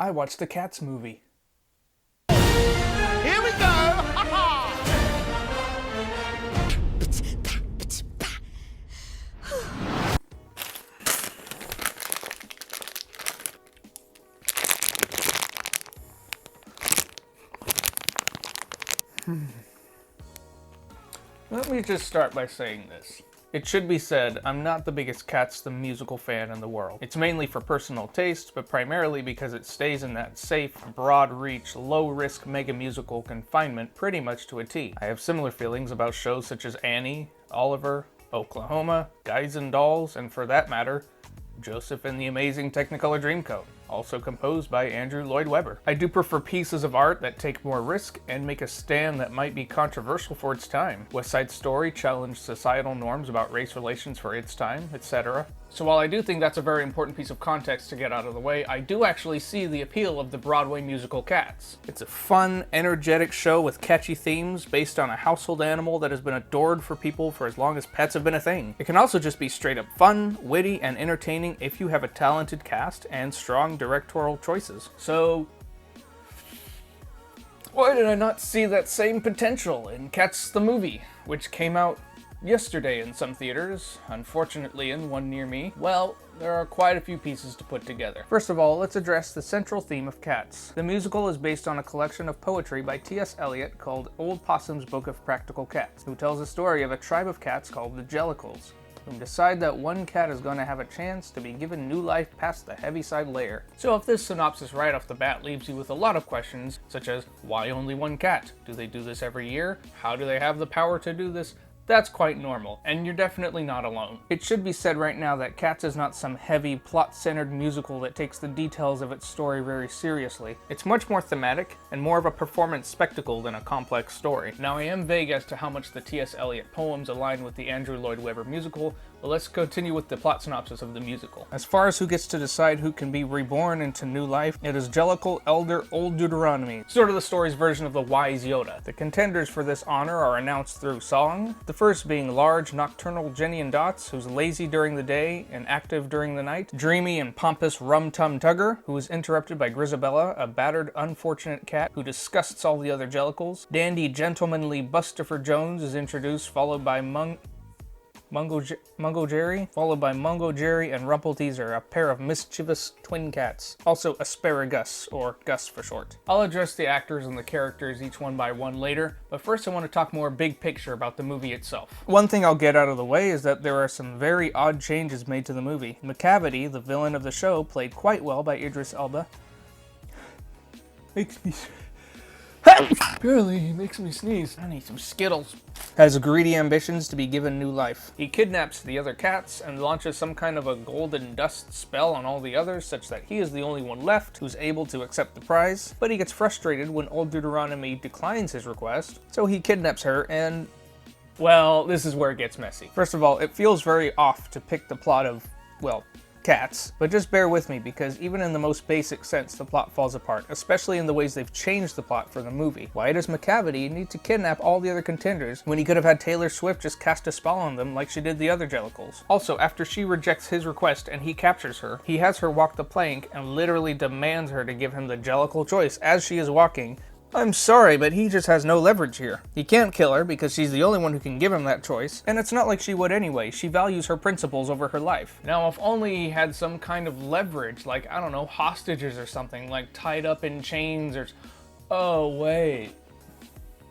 I watched the Cats movie. Here we go! Let me just start by saying this. It should be said, I'm not the biggest Cats the musical fan in the world. It's mainly for personal taste, but primarily because it stays in that safe, broad-reach, low-risk mega-musical confinement pretty much to a T. I have similar feelings about shows such as Annie, Oliver, Oklahoma, Guys and Dolls, and for that matter, Joseph and the Amazing Technicolor Dreamcoat, also composed by Andrew Lloyd Webber. I do prefer pieces of art that take more risk and make a stand that might be controversial for its time. West Side Story challenged societal norms about race relations for its time, etc. So while I do think that's a very important piece of context to get out of the way, I do actually see the appeal of the Broadway musical Cats. It's a fun, energetic show with catchy themes based on a household animal that has been adored for people for as long as pets have been a thing. It can also just be straight up fun, witty, and entertaining if you have a talented cast and strong directorial choices. So why did I not see that same potential in Cats the movie, which came out yesterday in some theaters, unfortunately in one near me? Well, there are quite a few pieces to put together. First of all, let's address the central theme of Cats. The musical is based on a collection of poetry by T.S. Eliot called Old Possum's Book of Practical Cats, who tells a story of a tribe of cats called the Jellicles, who decide that one cat is going to have a chance to be given new life past the Heaviside layer. So if this synopsis right off the bat leaves you with a lot of questions, such as, why only one cat? Do they do this every year? How do they have the power to do this? That's quite normal, and you're definitely not alone. It should be said right now that Cats is not some heavy, plot-centered musical that takes the details of its story very seriously. It's much more thematic, and more of a performance spectacle than a complex story. Now, I am vague as to how much the T.S. Eliot poems align with the Andrew Lloyd Webber musical, but let's continue with the plot synopsis of the musical. As far as who gets to decide who can be reborn into new life, it is Jellicle Elder Old Deuteronomy, sort of the story's version of the Wise Yoda. The contenders for this honor are announced through song, the first being large, nocturnal Jenny and Dots, who's lazy during the day and active during the night, dreamy and pompous Rum Tum Tugger, who is interrupted by Grisabella, a battered, unfortunate cat who disgusts all the other Jellicles. Dandy, gentlemanly Bustopher Jones is introduced, followed by Mungo Jerry, followed by Mungo Jerry and Rumpelteazer, a pair of mischievous twin cats. Also Asparagus, or Gus for short. I'll address the actors and the characters each one by one later, but first I want to talk more big picture about the movie itself. One thing I'll get out of the way is that there are some very odd changes made to the movie. Macavity, the villain of the show, played quite well by Idris Elba. Apparently, he makes me sneeze. I need some Skittles. Has greedy ambitions to be given new life. He kidnaps the other cats and launches some kind of a golden dust spell on all the others such that he is the only one left who's able to accept the prize. But he gets frustrated when Old Deuteronomy declines his request, so he kidnaps her and, well, this is where it gets messy. First of all, it feels very off to pick the plot of, well, Cats, but just bear with me because even in the most basic sense the plot falls apart, especially in the ways they've changed the plot for the movie. Why does Macavity need to kidnap all the other contenders when he could have had Taylor Swift just cast a spell on them like she did the other Jellicles? Also, after she rejects his request and he captures her, he has her walk the plank and literally demands her to give him the Jellicle choice as she is walking. I'm sorry, but he just has no leverage here. He can't kill her because she's the only one who can give him that choice, and it's not like she would anyway. She values her principles over her life. Now, if only he had some kind of leverage, like, I don't know, hostages or something, like tied up in chains or... Oh, wait.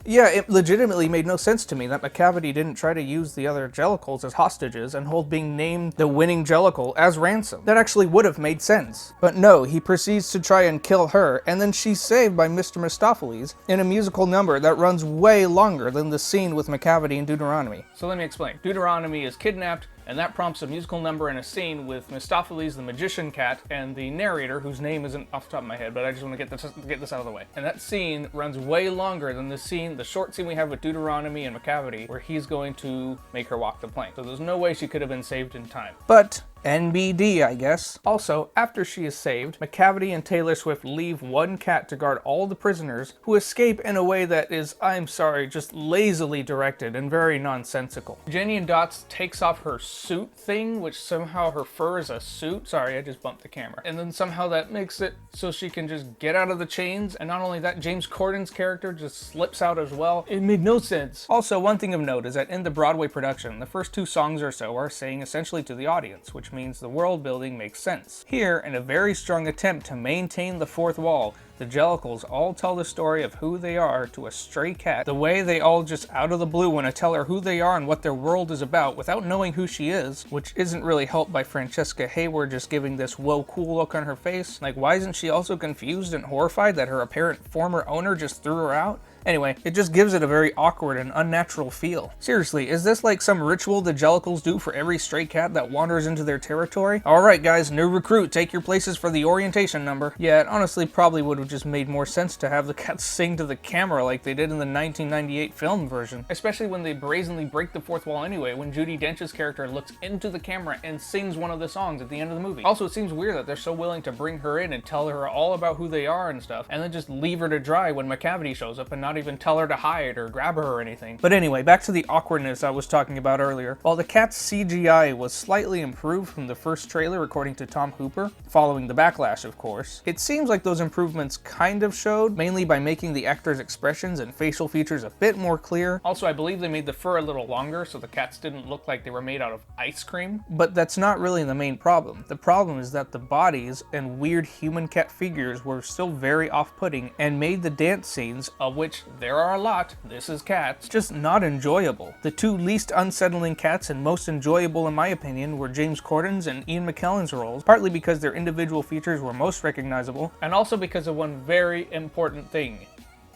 Yeah, it legitimately made no sense to me that Macavity didn't try to use the other Jellicles as hostages and hold being named the winning Jellicle as ransom. That actually would have made sense. But no, he proceeds to try and kill her, and then she's saved by Mr. Mistopheles in a musical number that runs way longer than the scene with Macavity and Deuteronomy. So let me explain. Deuteronomy is kidnapped, and that prompts a musical number and a scene with Mistopheles the magician cat and the narrator, whose name isn't off the top of my head, but I just want to get this out of the way. And that scene runs way longer than the short scene we have with Deuteronomy and Macavity, where he's going to make her walk the plank. So there's no way she could have been saved in time. But NBD, I guess. Also, after she is saved, Macavity and Taylor Swift leave one cat to guard all the prisoners, who escape in a way that is, I'm sorry, just lazily directed and very nonsensical. Jenny and Dots takes off her suit thing, which somehow her fur is a suit. Sorry, I just bumped the camera. And then somehow that makes it so she can just get out of the chains. And not only that, James Corden's character just slips out as well. It made no sense. Also, one thing of note is that in the Broadway production, the first 2 songs or so are saying essentially to the audience, which means the world building makes sense. Here, in a very strong attempt to maintain the fourth wall, the Jellicles all tell the story of who they are to a stray cat, the way they all just out of the blue want to tell her who they are and what their world is about without knowing who she is, which isn't really helped by Francesca Hayward just giving this whoa cool look on her face. Like, why isn't she also confused and horrified that her apparent former owner just threw her out? Anyway, it just gives it a very awkward and unnatural feel. Seriously, is this like some ritual the Jellicles do for every stray cat that wanders into their territory? Alright guys, new recruit, take your places for the orientation number. Yeah, it honestly probably would have just made more sense to have the cats sing to the camera like they did in the 1998 film version. Especially when they brazenly break the fourth wall anyway, when Judi Dench's character looks into the camera and sings one of the songs at the end of the movie. Also, it seems weird that they're so willing to bring her in and tell her all about who they are and stuff, and then just leave her to dry when Macavity shows up and not even tell her to hide or grab her or anything. But anyway, back to the awkwardness I was talking about earlier. While the cat's CGI was slightly improved from the first trailer according to Tom Hooper, following the backlash of course, it seems like those improvements kind of showed, mainly by making the actors' expressions and facial features a bit more clear. Also, I believe they made the fur a little longer so the cats didn't look like they were made out of ice cream. But that's not really the main problem. The problem is that the bodies and weird human cat figures were still very off-putting and made the dance scenes, of which there are a lot, this is Cats, just not enjoyable. The 2 least unsettling cats and most enjoyable in my opinion were James Corden's and Ian McKellen's roles, partly because their individual features were most recognizable, and also because of one very important thing.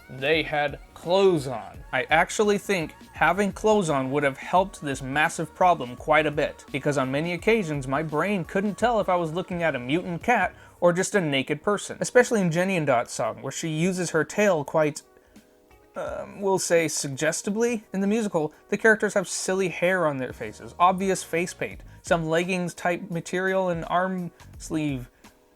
They had clothes on. I actually think having clothes on would have helped this massive problem quite a bit, because on many occasions my brain couldn't tell if I was looking at a mutant cat or just a naked person. Especially in Jenny and Dot's song, where she uses her tail quite we'll say suggestively. In the musical, the characters have silly hair on their faces, obvious face paint, some leggings type material and arm sleeve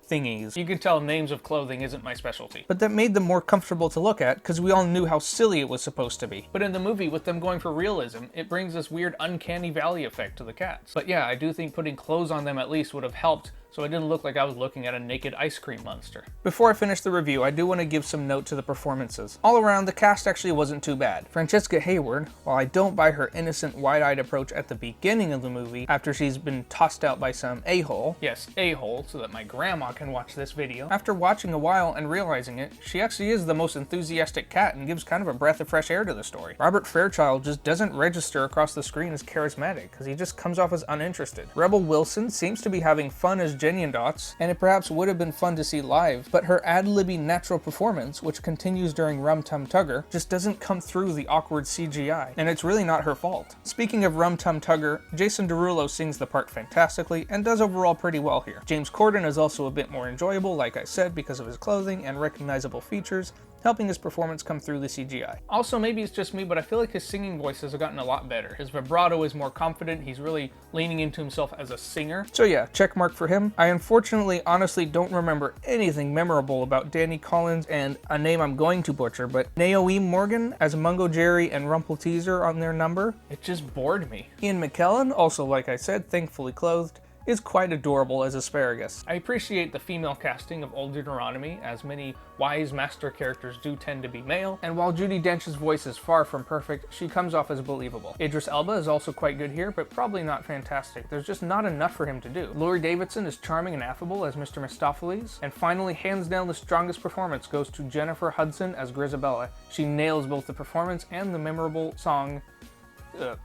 thingies. You can tell names of clothing isn't my specialty. But that made them more comfortable to look at because we all knew how silly it was supposed to be. But in the movie, with them going for realism, it brings this weird uncanny valley effect to the cats. But yeah, I do think putting clothes on them at least would have helped, so it didn't look like I was looking at a naked ice cream monster. Before I finish the review, I do want to give some note to the performances. All around, the cast actually wasn't too bad. Francesca Hayward, while I don't buy her innocent, wide-eyed approach at the beginning of the movie, after she's been tossed out by some a-hole, yes, a-hole, so that my grandma can watch this video, after watching a while and realizing it, she actually is the most enthusiastic cat and gives kind of a breath of fresh air to the story. Robert Fairchild just doesn't register across the screen as charismatic, because he just comes off as uninterested. Rebel Wilson seems to be having fun as Jenny and Dots, and it perhaps would have been fun to see live, but her ad-libby natural performance, which continues during Rum Tum Tugger, just doesn't come through the awkward CGI, and it's really not her fault. Speaking of Rum Tum Tugger, Jason Derulo sings the part fantastically and does overall pretty well here. James Corden is also a bit more enjoyable, like I said, because of his clothing and recognizable features, helping his performance come through the CGI. Also, maybe it's just me, but I feel like his singing voice has gotten a lot better. His vibrato is more confident, he's really leaning into himself as a singer. So yeah, check mark for him. I unfortunately honestly don't remember anything memorable about Danny Collins and a name I'm going to butcher, but Naomi Morgan as Mungo Jerry and Rumpelteazer on their number. It just bored me. Ian McKellen, also like I said, thankfully clothed, is quite adorable as Asparagus. I appreciate the female casting of Old Deuteronomy, as many wise master characters do tend to be male, and while Judi Dench's voice is far from perfect, she comes off as believable. Idris Elba is also quite good here, but probably not fantastic. There's just not enough for him to do. Laurie Davidson is charming and affable as Mr. Mistopheles, and finally, hands down, the strongest performance goes to Jennifer Hudson as Grisabella. She nails both the performance and the memorable song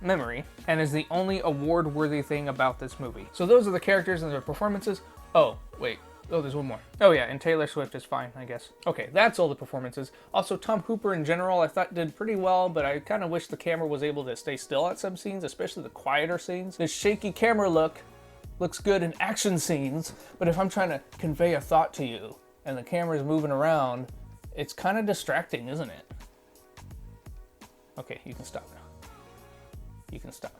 Memory, and is the only award-worthy thing about this movie. So those are the characters and their performances. Oh, wait. Oh, there's one more. Oh yeah, and Taylor Swift is fine, I guess. Okay, that's all the performances. Also, Tom Hooper in general I thought did pretty well, but I kind of wish the camera was able to stay still at some scenes, especially the quieter scenes. This shaky camera look looks good in action scenes, but if I'm trying to convey a thought to you and the camera's moving around, it's kind of distracting, isn't it? Okay, you can stop now. You can stop.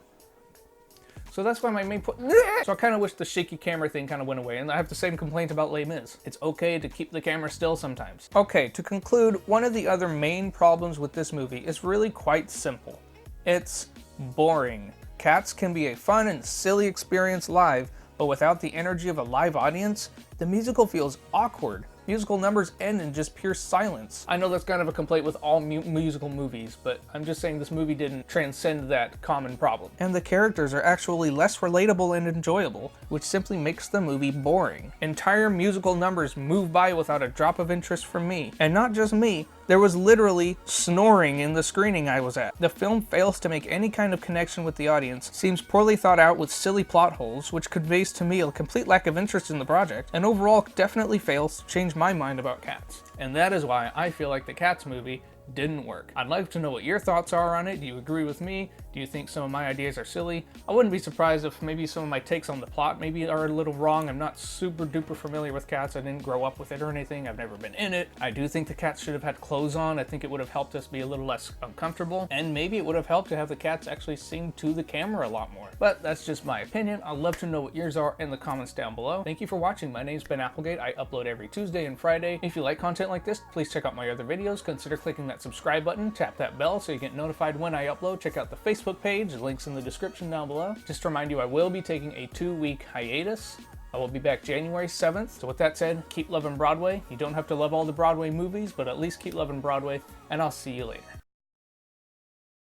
So that's why my main point. So I kind of wish the shaky camera thing kind of went away, and I have the same complaint about Les Mis. It's okay to keep the camera still sometimes. Okay, to conclude, one of the other main problems with this movie is really quite simple. It's boring. Cats can be a fun and silly experience live, but without the energy of a live audience, the musical feels awkward. Musical numbers end in just pure silence. I know that's kind of a complaint with all musical movies, but I'm just saying this movie didn't transcend that common problem. And the characters are actually less relatable and enjoyable, which simply makes the movie boring. Entire musical numbers move by without a drop of interest from me. And not just me, there was literally snoring in the screening I was at. The film fails to make any kind of connection with the audience, seems poorly thought out with silly plot holes, which conveys to me a complete lack of interest in the project, and overall definitely fails to change my mind about Cats. And that is why I feel like the Cats movie didn't work. I'd like to know what your thoughts are on it. Do you agree with me? Do you think some of my ideas are silly? I wouldn't be surprised if maybe some of my takes on the plot maybe are a little wrong. I'm not super duper familiar with Cats. I didn't grow up with it or anything. I've never been in it. I do think the cats should have had clothes on. I think it would have helped us be a little less uncomfortable. And maybe it would have helped to have the cats actually sing to the camera a lot more. But that's just my opinion. I'd love to know what yours are in the comments down below. Thank you for watching. My name's Ben Applegate. I upload every Tuesday and Friday. If you like content like this, please check out my other videos. Consider clicking that subscribe button. Tap that bell so you get notified when I upload. Check out the Facebook page. The link's in the description down below. Just to remind you, I will be taking a 2-week hiatus. I will be back January 7th. So with that said, keep loving Broadway. You don't have to love all the Broadway movies, but at least keep loving Broadway, and I'll see you later.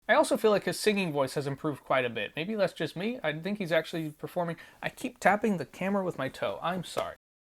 I also feel like his singing voice has improved quite a bit. Maybe that's just me. I think he's actually performing. I keep tapping the camera with my toe. I'm sorry.